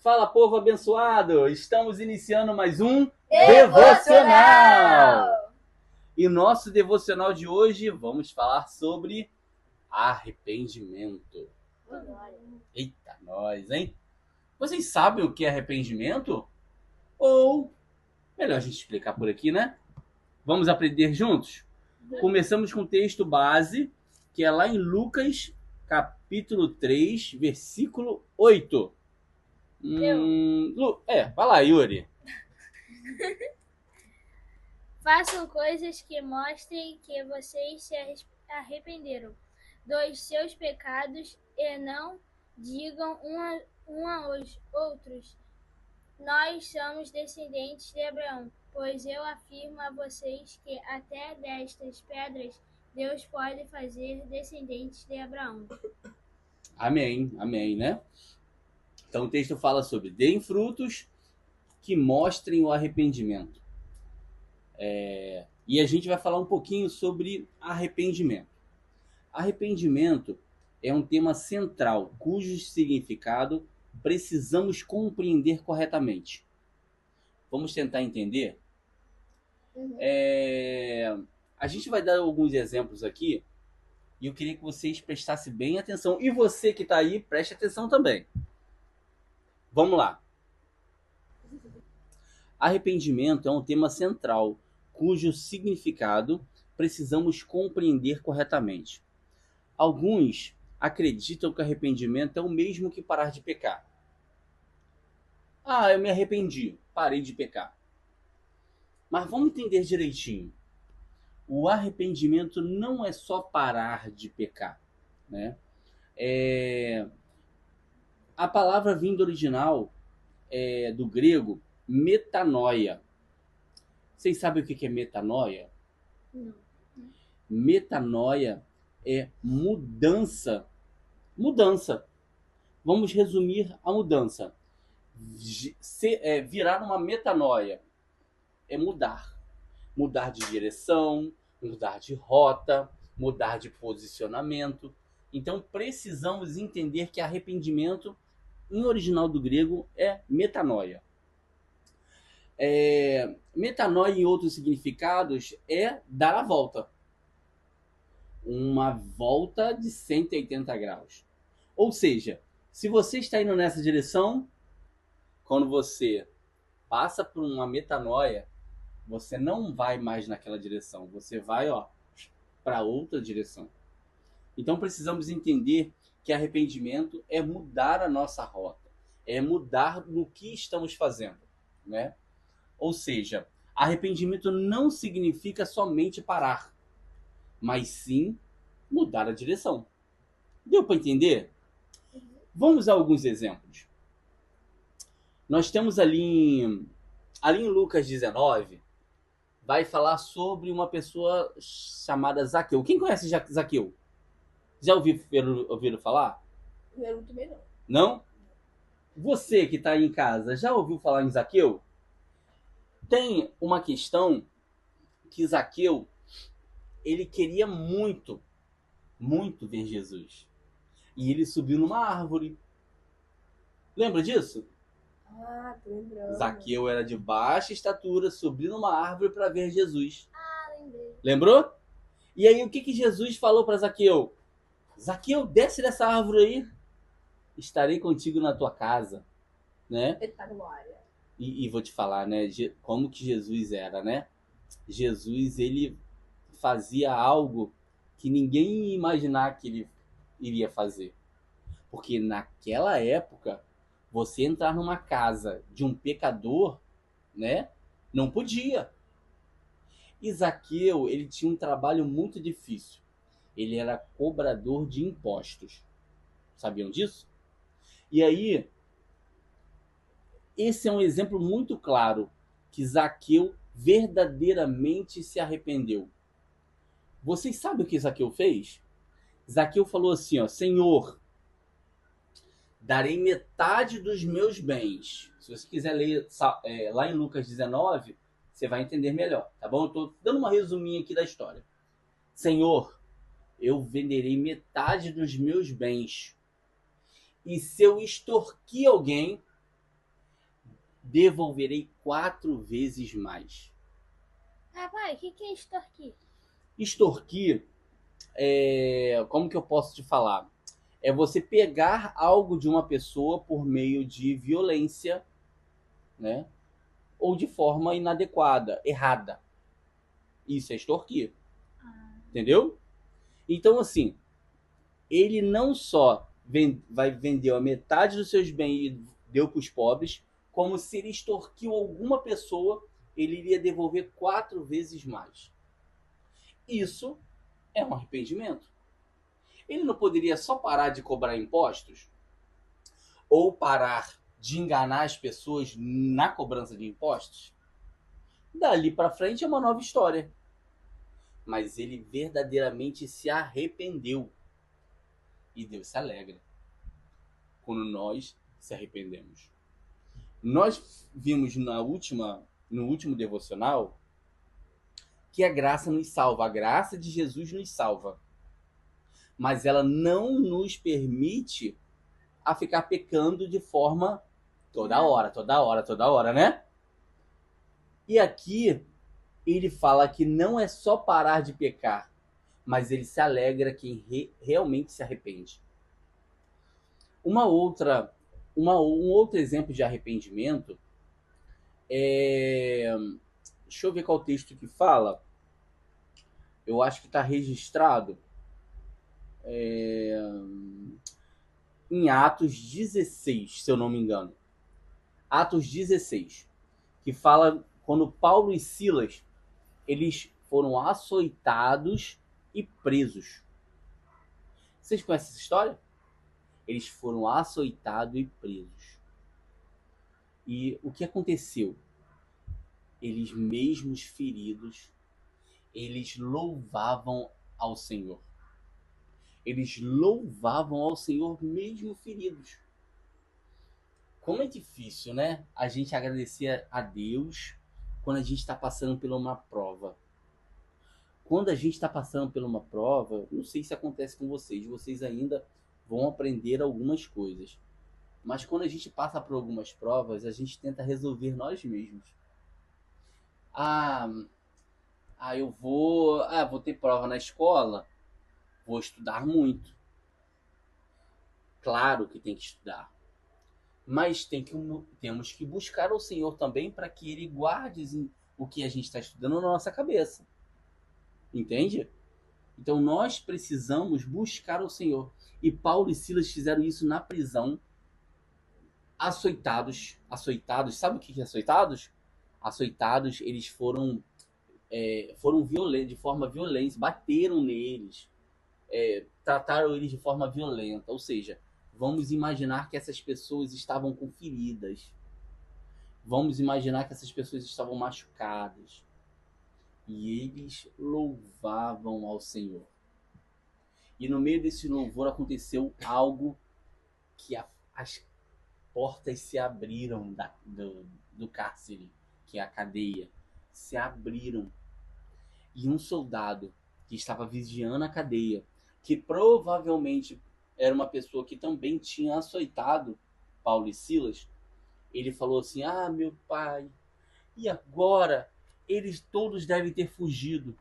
Fala, povo abençoado! Estamos iniciando mais um Devocional! E nosso devocional de hoje vamos falar sobre arrependimento. Eita, nós, hein? Vocês sabem o que é arrependimento? Ou, melhor a gente explicar por aqui, né? Vamos aprender juntos? Começamos com o texto base, que é lá em Lucas, capítulo 3, versículo 8. Vai lá, Yuri. Façam coisas que mostrem que vocês se arrependeram dos seus pecados e não digam um aos outros: nós somos descendentes de Abraão, pois eu afirmo a vocês que até destas pedras Deus pode fazer descendentes de Abraão. Amém, amém, né? Então o texto fala sobre deem frutos que mostrem o arrependimento. E a gente vai falar um pouquinho sobre arrependimento. Arrependimento é um tema central, cujo significado precisamos compreender corretamente. Vamos tentar entender? A gente vai dar alguns exemplos aqui e eu queria que vocês prestassem bem atenção. E você que está aí, preste atenção também. Vamos lá. Arrependimento é um tema central, cujo significado precisamos compreender corretamente. Alguns acreditam que arrependimento é o mesmo que parar de pecar. Eu me arrependi, parei de pecar. Mas vamos entender direitinho. O arrependimento não é só parar de pecar, né? A palavra vinda original do grego, metanoia. Vocês sabem o que é metanoia? Não. Metanoia é mudança. Mudança. Vamos resumir a mudança. Virar uma metanoia é mudar. Mudar de direção, mudar de rota, mudar de posicionamento. Então precisamos entender que arrependimento, em original do grego, é metanoia. Metanoia, em outros significados, é dar a volta. Uma volta de 180 graus. Ou seja, se você está indo nessa direção, quando você passa por uma metanoia, você não vai mais naquela direção. Você vai para outra direção. Então precisamos entender que arrependimento é mudar a nossa rota. É mudar no que estamos fazendo, né? Ou seja, arrependimento não significa somente parar, mas sim mudar a direção. Deu para entender? Vamos a alguns exemplos. Nós temos ali em Lucas 19, vai falar sobre uma pessoa chamada Zaqueu. Quem conhece Zaqueu? Já ouviram falar? Eu também não. Não? Você que está aí em casa, já ouviu falar em Zaqueu? Tem uma questão que Zaqueu, ele queria muito, muito ver Jesus. E ele subiu numa árvore. Lembra disso? Tô lembrando. Zaqueu era de baixa estatura, subiu numa árvore para ver Jesus. Lembrei. Lembrou? E aí o que Jesus falou para Zaqueu? Zaqueu, desce dessa árvore aí. Estarei contigo na tua casa. Né? Eita glória. E vou te falar, né? Como que Jesus era, né? Jesus, ele fazia algo que ninguém ia imaginar que ele iria fazer. Porque naquela época, você entrar numa casa de um pecador, né? Não podia. E Zaqueu, ele tinha um trabalho muito difícil. Ele era cobrador de impostos. Sabiam disso? E aí, esse é um exemplo muito claro que Zaqueu verdadeiramente se arrependeu. Vocês sabem o que Zaqueu fez? Zaqueu falou assim, Senhor, darei metade dos meus bens. Se você quiser ler lá em Lucas 19, você vai entender melhor, tá bom? Eu estou dando uma resuminha aqui da história. Senhor, eu venderei metade dos meus bens. E se eu extorquir alguém, devolverei 4 vezes mais. Rapaz, o que é extorquir? Extorquir, como que eu posso te falar? É você pegar algo de uma pessoa por meio de violência, né? Ou de forma inadequada, errada. Isso é extorquir. Entendeu? Então, assim, ele não só vai vender a metade dos seus bens e deu para os pobres, como se ele extorquiu alguma pessoa, ele iria devolver 4 vezes mais. Isso é um arrependimento. Ele não poderia só parar de cobrar impostos? Ou parar de enganar as pessoas na cobrança de impostos? Dali para frente é uma nova história. Mas ele verdadeiramente se arrependeu. E Deus se alegra quando nós se arrependemos. Nós vimos no último devocional que a graça nos salva. A graça de Jesus nos salva. Mas ela não nos permite a ficar pecando de forma toda hora, né? E aqui ele fala que não é só parar de pecar, mas ele se alegra quem realmente se arrepende. Um outro exemplo de arrependimento é... Deixa eu ver qual texto que fala. Eu acho que está registrado em Atos 16, se eu não me engano. Atos 16, que fala quando Paulo e Silas eles foram açoitados e presos. Vocês conhecem essa história? Eles foram açoitados e presos. E o que aconteceu? Eles mesmos feridos, eles louvavam ao Senhor. Eles louvavam ao Senhor mesmo feridos. Como é difícil, né? A gente agradecer a Deus quando a gente está passando por uma prova. Quando a gente está passando por uma prova, não sei se acontece com vocês ainda vão aprender algumas coisas. Mas quando a gente passa por algumas provas, a gente tenta resolver nós mesmos. Eu vou ter prova na escola, vou estudar muito. Claro que tem que estudar. Mas temos que buscar o Senhor também para que Ele guarde o que a gente está estudando na nossa cabeça. Entende? Então nós precisamos buscar o Senhor. E Paulo e Silas fizeram isso na prisão, açoitados. Sabe o que é açoitados? Açoitados, eles foram violentos, de forma violenta, bateram neles, trataram eles de forma violenta. Ou seja, vamos imaginar que essas pessoas estavam com feridas. Vamos imaginar que essas pessoas estavam machucadas. E eles louvavam ao Senhor. E no meio desse louvor aconteceu algo que as portas se abriram do cárcere, que é a cadeia. Se abriram. E um soldado que estava vigiando a cadeia, que provavelmente era uma pessoa que também tinha açoitado Paulo e Silas, ele falou assim: meu pai, e agora? Eles todos devem ter fugido.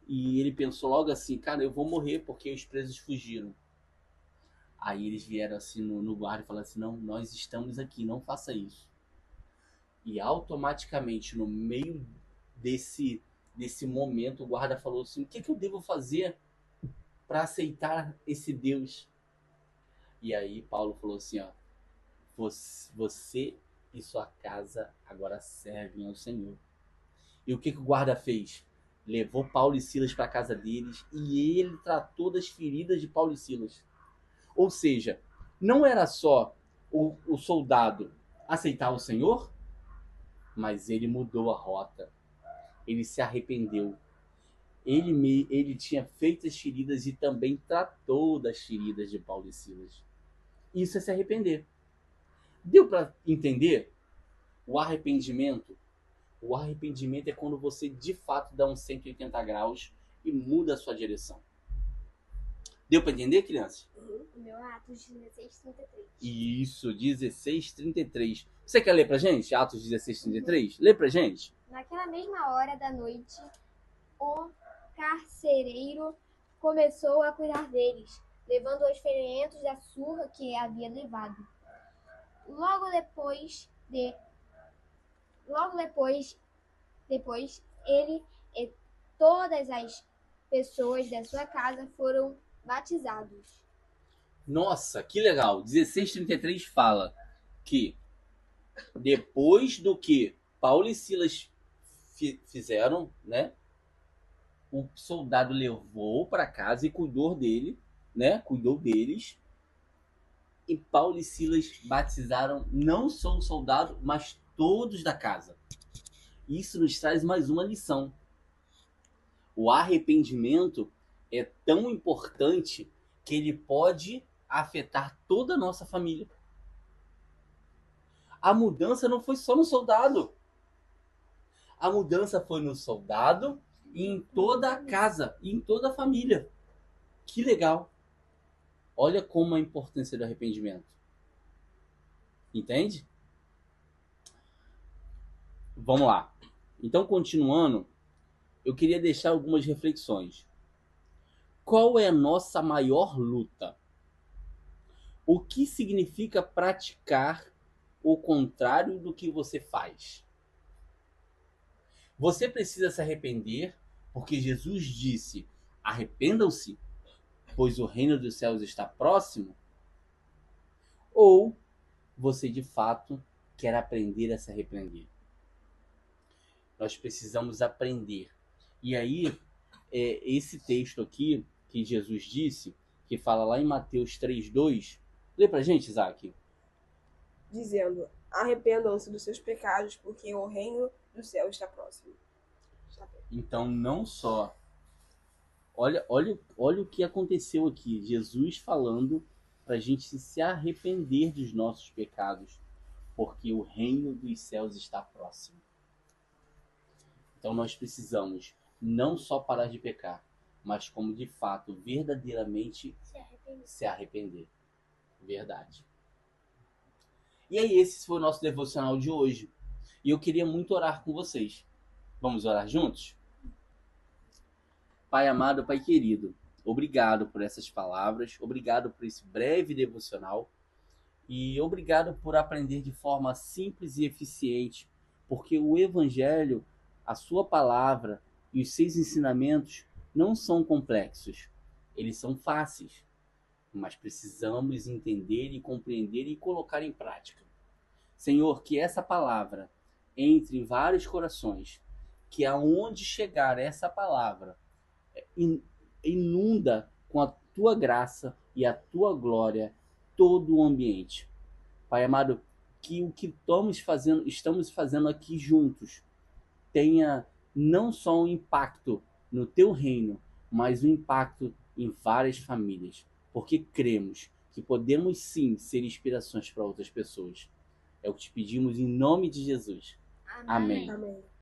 E ele pensou logo assim: cara, eu vou morrer porque os presos fugiram. Aí eles vieram assim no guarda e falaram assim: não, nós estamos aqui, não faça isso. E automaticamente, no meio desse momento, o guarda falou assim: o que eu devo fazer para aceitar esse Deus? E aí Paulo falou assim: você e sua casa agora servem ao Senhor. E o que o guarda fez? Levou Paulo e Silas para a casa deles e ele tratou das feridas de Paulo e Silas. Ou seja, não era só o soldado aceitar o Senhor, mas ele mudou a rota. Ele se arrependeu. Ele tinha feito as feridas e também tratou das feridas de Paulo e Silas. Isso é se arrepender. Deu para entender? O arrependimento é quando você de fato dá uns 180 graus e muda a sua direção. Deu para entender, crianças? O meu é Atos 16:33. Isso, 16:33. Você quer ler pra gente? Atos 16:33? Lê pra gente. Naquela mesma hora da noite, o carcereiro começou a cuidar deles, levando os ferimentos da surra que havia levado. Logo depois, ele e todas as pessoas da sua casa foram batizados. Nossa, que legal. 16:33 fala que depois do que Paulo e Silas fizeram, né? O soldado levou para casa e cuidou dele, né? Cuidou deles. E Paulo e Silas batizaram não só o soldado, mas todos da casa. Isso nos traz mais uma lição. O arrependimento é tão importante que ele pode afetar toda a nossa família. A mudança não foi só no soldado. A mudança foi no soldado e em toda a casa, e em toda a família. Que legal. Olha como a importância do arrependimento. Entende? Vamos lá. Então, continuando, eu queria deixar algumas reflexões. Qual é a nossa maior luta? O que significa praticar o contrário do que você faz? Você precisa se arrepender, porque Jesus disse: arrependam-se, pois o reino dos céus está próximo? Ou você de fato quer aprender a se arrepender? Nós precisamos aprender. E aí, esse texto aqui que Jesus disse, que fala lá em Mateus 3:2, lê pra gente, Isaac. Dizendo: arrependam-se dos seus pecados, porque o reino do céu está próximo. Então, não só. Olha o que aconteceu aqui. Jesus falando para a gente se arrepender dos nossos pecados, porque o reino dos céus está próximo. Então, nós precisamos não só parar de pecar, mas como de fato, verdadeiramente se arrepender. Verdade. E aí, esse foi o nosso devocional de hoje. E eu queria muito orar com vocês. Vamos orar juntos? Pai amado, Pai querido, obrigado por essas palavras, obrigado por esse breve devocional e obrigado por aprender de forma simples e eficiente, porque o Evangelho, a sua palavra e os seus ensinamentos não são complexos, eles são fáceis, mas precisamos entender e compreender e colocar em prática. Senhor, que essa palavra entre em vários corações, que aonde chegar essa palavra, inunda com a tua graça e a tua glória todo o ambiente. Pai amado, que o que estamos fazendo aqui juntos tenha não só um impacto no teu reino, mas um impacto em várias famílias, porque cremos que podemos sim ser inspirações para outras pessoas. É o que te pedimos em nome de Jesus. Amém. Amém.